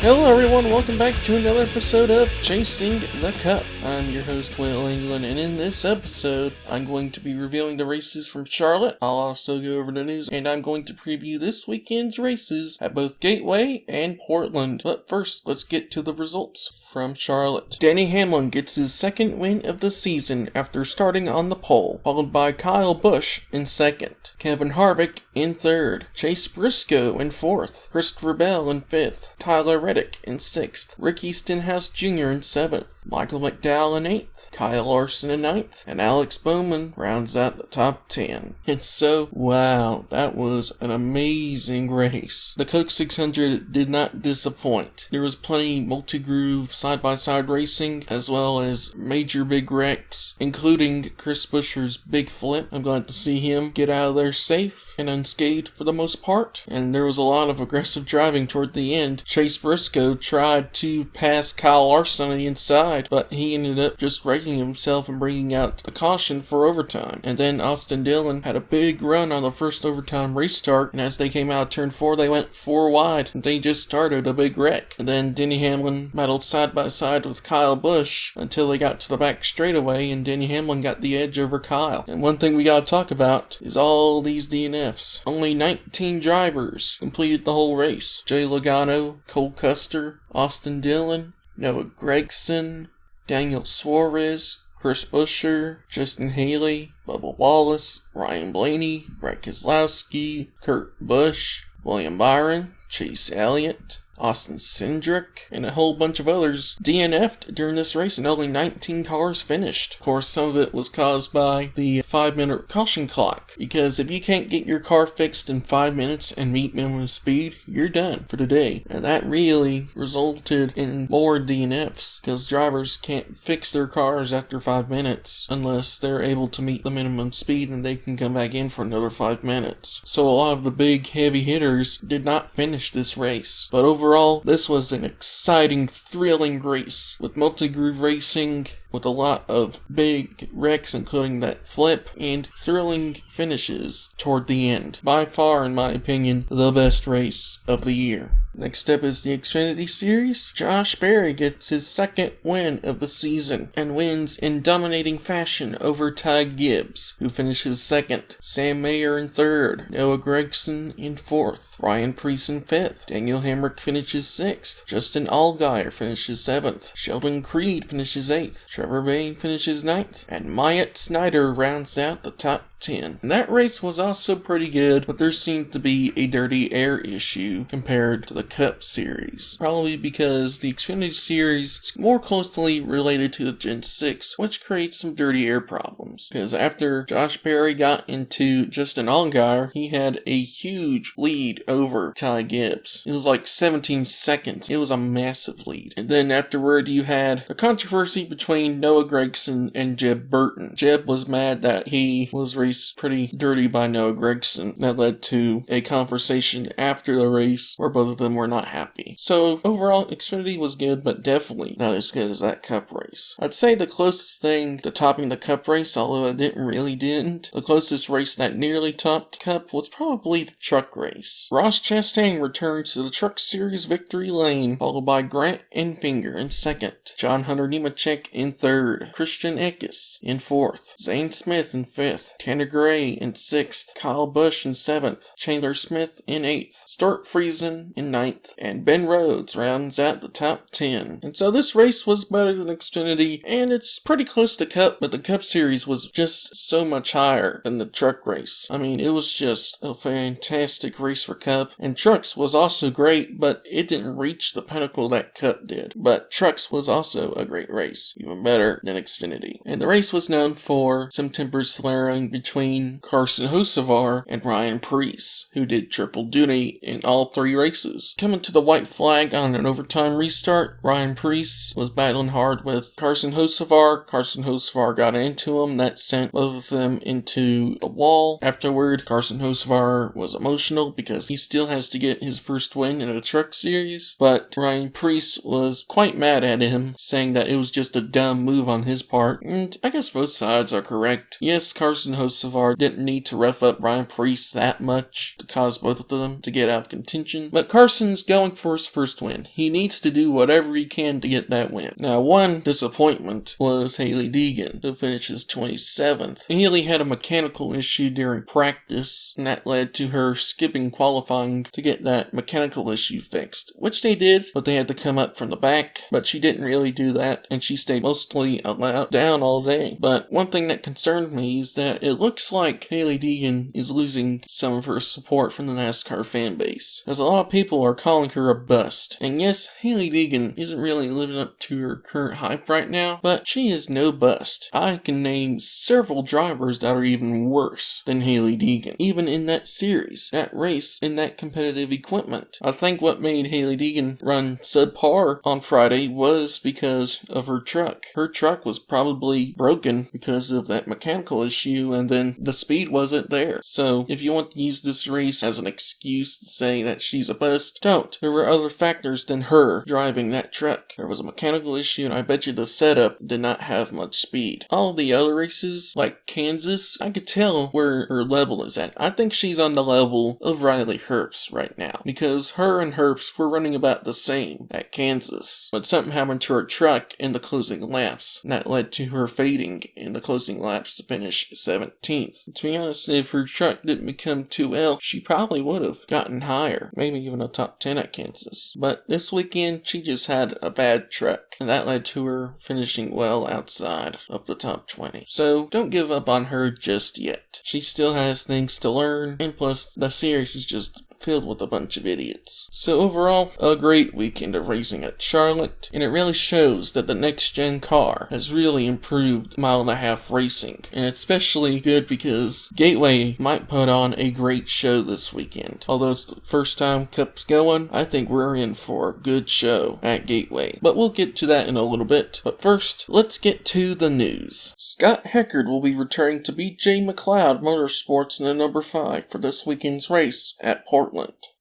Hello everyone, welcome back to another episode of Chasing the Cup. I'm your host, Will England, and in this episode, I'm going to be reviewing the races from Charlotte. I'll also go over the news, and I'm going to preview this weekend's races at both Gateway and Portland. But first, let's get to the results from Charlotte. Denny Hamlin gets his second win of the season after starting on the pole, followed by Kyle Busch in second, Kevin Harvick in third, Chase Briscoe in fourth, Christopher Bell in fifth, Tyler Reddick in sixth, Ricky Stenhouse Jr. in seventh, Michael McDowell in eighth, Kyle Larson in ninth, and Alex Bowman rounds out the top 10. And so, wow, that was an amazing race. The Coke 600 did not disappoint. There was plenty multi-groove side-by-side racing, as well as major big wrecks, including Chris Buescher's big flip. I'm glad to see him get out of there safe and unscathed for the most part, and there was a lot of aggressive driving toward the end. Chase Briscoe tried to pass Kyle Larson on the inside, but he ended up just wrecking himself and bringing out a caution for overtime. And then Austin Dillon had a big run on the first overtime restart, and as they came out of turn 4, they went 4 wide, and they just started a big wreck. And then Denny Hamlin battled side by side with Kyle Busch until they got to the back straightaway, and Denny Hamlin got the edge over Kyle. And one thing we gotta talk about is all these DNFs. Only 19 drivers completed the whole race. Jay Logano, Cole Custer, Austin Dillon, Noah Gragson, Daniel Suarez, Chris Buescher, Justin Haley, Bubba Wallace, Ryan Blaney, Brett Keselowski, Kurt Busch, William Byron, Chase Elliott, Austin Cindric, and a whole bunch of others DNF'd during this race, and only 19 cars finished. Of course, some of it was caused by the 5-minute caution clock, because if you can't get your car fixed in 5 minutes and meet minimum speed, you're done for the day. And that really resulted in more DNFs, because drivers can't fix their cars after 5 minutes unless they're able to meet the minimum speed and they can come back in for another 5 minutes. So a lot of the big heavy hitters did not finish this race. But overall, this was an exciting, thrilling race with multi-groove racing, with a lot of big wrecks, including that flip, and thrilling finishes toward the end. By far, in my opinion, the best race of the year. Next up is the Xfinity Series. Josh Berry gets his second win of the season and wins in dominating fashion over Ty Gibbs, who finishes second, Sam Mayer in third, Noah Gragson in fourth, Ryan Preece in fifth, Daniel Hemrick finishes sixth, Justin Allgaier finishes seventh, Sheldon Creed finishes eighth, Trevor Bayne finishes ninth, and Myatt Snyder rounds out the top 10. And that race was also pretty good, but there seemed to be a dirty air issue compared to the Cup Series. Probably because the Xfinity Series is more closely related to the Gen 6, which creates some dirty air problems. Because after Josh Berry got into Justin Allgaier, he had a huge lead over Ty Gibbs. It was like 17 seconds. It was a massive lead. And then afterward, you had a controversy between Noah Gragson and Jeb Burton. Jeb was mad that he was raced pretty dirty by Noah Gragson. That led to a conversation after the race where both of them were not happy. So overall, Xfinity was good, but definitely not as good as that Cup race. I'd say the closest thing to topping the Cup race, although it didn't, the closest race that nearly topped Cup was probably the truck race. Ross Chastain returns to the Truck Series victory lane, followed by Grant Enfinger in second, John Hunter Nemechek in third, Christian Eckes in fourth, Zane Smith in fifth, Tanner Gray in sixth, Kyle Busch in seventh, Chandler Smith in eighth, Stuart Friesen in ninth, and Ben Rhodes rounds out the top 10. And so this race was better than Xfinity, and it's pretty close to Cup, but the Cup Series was just so much higher than the truck race. I mean, it was just a fantastic race for Cup, and Trucks was also great, but it didn't reach the pinnacle that Cup did. But Trucks was also a great race, even better than Xfinity. And the race was known for some tempers flaring between Carson Hocevar and Ryan Preece, who did triple duty in all 3 races. Coming to the white flag on an overtime restart, Ryan Preece was battling hard with Carson Hocevar. Carson Hocevar got into him. That sent both of them into the wall. Afterward, Carson Hocevar was emotional because he still has to get his first win in a truck series, but Ryan Preece was quite mad at him, saying that it was just a dumb move on his part, and I guess both sides are correct. Yes, Carson Hocevar Hocevar didn't need to rough up Ryan Preece that much to cause both of them to get out of contention. But Carson's going for his first win. He needs to do whatever he can to get that win. Now, one disappointment was Hayley Deegan, who finishes 27th. Hayley had a mechanical issue during practice, and that led to her skipping qualifying to get that mechanical issue fixed, which they did, but they had to come up from the back, but she didn't really do that, and she stayed mostly down all day. But one thing that concerned me is that it looks like Hayley Deegan is losing some of her support from the NASCAR fan base, as a lot of people are calling her a bust. And yes, Hayley Deegan isn't really living up to her current hype right now, but she is no bust. I can name several drivers that are even worse than Hayley Deegan, even in that series, that race, in that competitive equipment. I think what made Hayley Deegan run subpar on Friday was because of her truck. Her truck was probably broken because of that mechanical issue, and then the speed wasn't there. So if you want to use this race as an excuse to say that she's a bust, don't. There were other factors than her driving that truck. There was a mechanical issue, and I bet you the setup did not have much speed. All the other races, like Kansas, I could tell where her level is at. I think she's on the level of Riley Herbst right now, because her and Herbst were running about the same at Kansas. But something happened to her truck in the closing laps, and that led to her fading in the closing laps to finish 17th. To be honest, if her truck didn't become too ill, she probably would have gotten higher, maybe even a top 10 at Kansas. But this weekend, she just had a bad truck, and that led to her finishing well outside of the top 20. So don't give up on her just yet. She still has things to learn, and plus the series is just filled with a bunch of idiots. So overall, a great weekend of racing at Charlotte, and it really shows that the next-gen car has really improved mile-and-a-half racing, and it's especially good because Gateway might put on a great show this weekend. Although it's the first time Cup's going, I think we're in for a good show at Gateway. But we'll get to that in a little bit. But first, let's get to the news. Scott Heckard will be returning to BJ McLeod Motorsports in the number 5 for this weekend's race at Portland.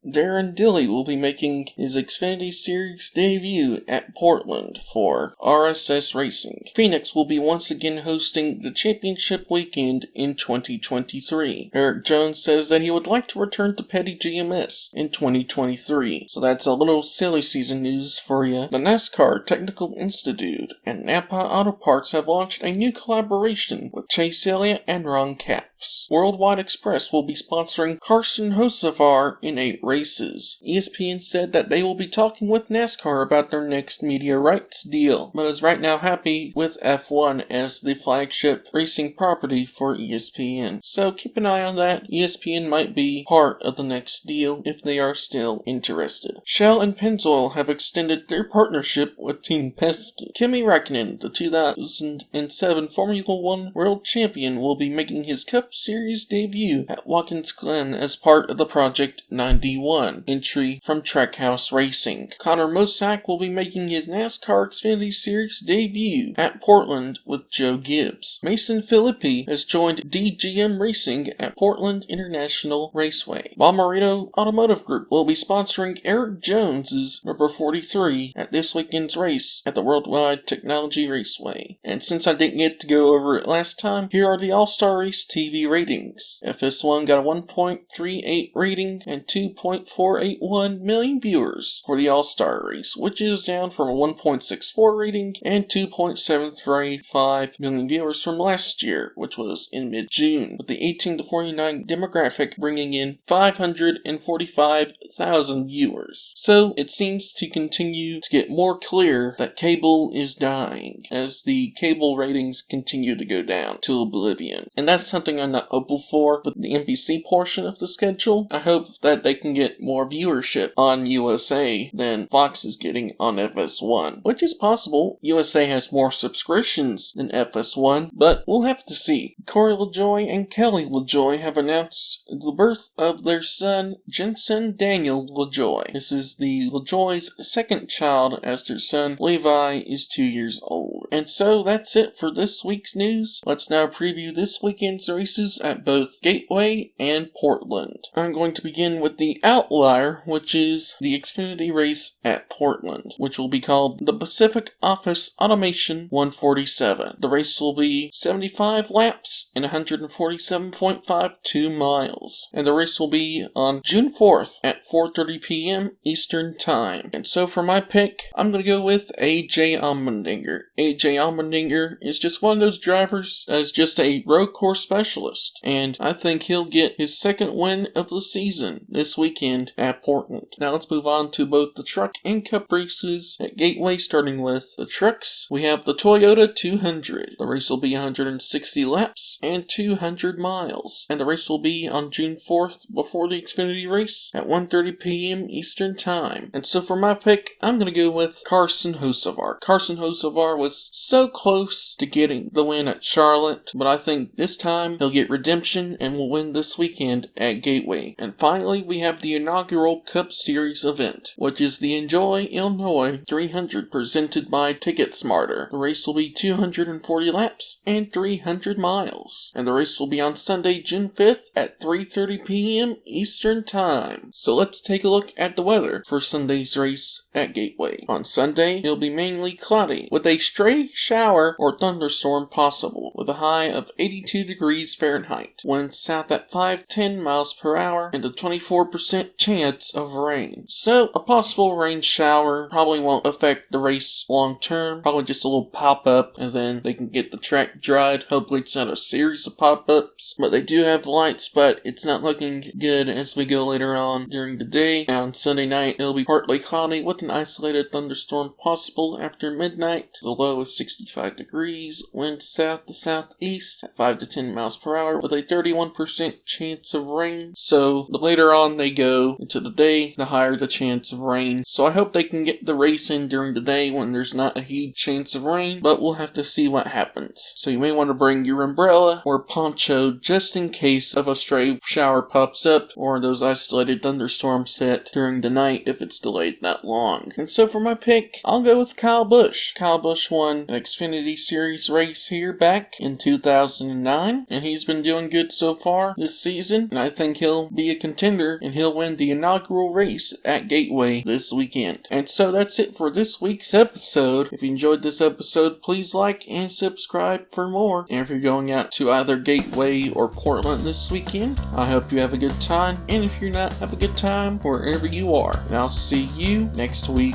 Darren Dilley will be making his Xfinity Series debut at Portland for RSS Racing. Phoenix will be once again hosting the championship weekend in 2023. Eric Jones says that he would like to return to Petty GMS in 2023. So that's a little silly season news for you. The NASCAR Technical Institute and Napa Auto Parts have launched a new collaboration with Chase Elliott and Ron Capps. Worldwide Express will be sponsoring Carson Hocevar in 8 races. ESPN said that they will be talking with NASCAR about their next media rights deal, but is right now happy with F1 as the flagship racing property for ESPN. So keep an eye on that. ESPN might be part of the next deal if they are still interested. Shell and Pennzoil have extended their partnership with Team Penske. Kimi Räikkönen, the 2007 Formula 1 world champion, will be making his Cup Series debut at Watkins Glen as part of the Project 91 entry from Trackhouse Racing. Connor Mosack will be making his NASCAR Xfinity Series debut at Portland with Joe Gibbs. Mason Filippi has joined DGM Racing at Portland International Raceway. Bomarito Automotive Group will be sponsoring Eric Jones's number 43 at this weekend's race at the Worldwide Technology Raceway. And since I didn't get to go over it last time, here are the All-Star Race TV ratings. FS1 got a 1.38 rating and 2.481 million viewers for the All-Star Race, which is down from a 1.64 rating and 2.735 million viewers from last year, which was in mid-June, with the 18 to 49 demographic bringing in 545,000 viewers. So it seems to continue to get more clear that cable is dying, as the cable ratings continue to go down to oblivion. And that's something I'm not hopeful for, but the NBC portion of the schedule, I hope that they can get more viewership on USA than Fox is getting on FS1, which is possible. USA has more subscriptions than FS1, but we'll have to see. Corey LaJoie and Kelly LaJoie have announced the birth of their son, Jensen Daniel LaJoie. This is the LaJoie's second child, as their son, Levi, is 2 years old. And so that's it for this week's news. Let's now preview this weekend's races at both Gateway and Portland. I'm going to begin with the outlier, which is the Xfinity race at Portland, which will be called the Pacific Office Automation 147. The race will be 75 laps and 147.52 miles. And the race will be on June 4th at 4:30 p.m. Eastern Time. And so for my pick, I'm going to go with A.J. Allmendinger. A.J. Allmendinger is just one of those drivers that is just a road course specialist. And I think he'll get his second win of the season this weekend at Portland. Now let's move on to both the truck and cup races at Gateway, starting with the trucks. We have the Toyota 200. The race will be 160 laps and 200 miles. And the race will be on June 4th before the Xfinity race at 1:30 p.m. Eastern Time. And so for my pick, I'm going to go with Carson Hocevar. Carson Hocevar was so close to getting the win at Charlotte, but I think this time he'll get redemption and will win this weekend at Gateway. And finally, we have the inaugural Cup Series event, which is the Enjoy Illinois 300 presented by TicketSmarter. The race will be 240 laps and 300 miles. And the race will be on Sunday, June 5th at 3:30 p.m. Eastern Time. So let's take a look at the weather for Sunday's race at Gateway. On Sunday, it'll be mainly cloudy, with a stray shower or thunderstorm possible, with a high of 82 degrees Fahrenheit. Winds south at 5-10 miles per hour, and a 24% chance of rain. So, a possible rain shower probably won't affect the race long term, probably just a little pop-up, and then they can get the track dried. Hopefully it's not a series of pop-ups, but they do have lights, but it's not looking good as we go later on during the day. And on Sunday night, it'll be partly cloudy with an isolated thunderstorm possible after midnight. The low is 65 degrees, wind south to southeast at 5 to 10 miles per hour with a 31% chance of rain. So the later on they go into the day, the higher the chance of rain. So I hope they can get the race in during the day when there's not a huge chance of rain, but we'll have to see what happens. So you may want to bring your umbrella or poncho just in case of a stray shower pops up or those isolated thunderstorms hit during the night if it's delayed that long. And so for my pick, I'll go with Kyle Busch. Kyle Busch won an Xfinity Series race here back in 2009, and he's been doing good so far this season, and I think he'll be a contender, and he'll win the inaugural race at Gateway this weekend. And so that's it for this week's episode. If you enjoyed this episode, please like and subscribe for more. And if you're going out to either Gateway or Portland this weekend, I hope you have a good time, and if you're not, have a good time wherever you are. And I'll see you next week.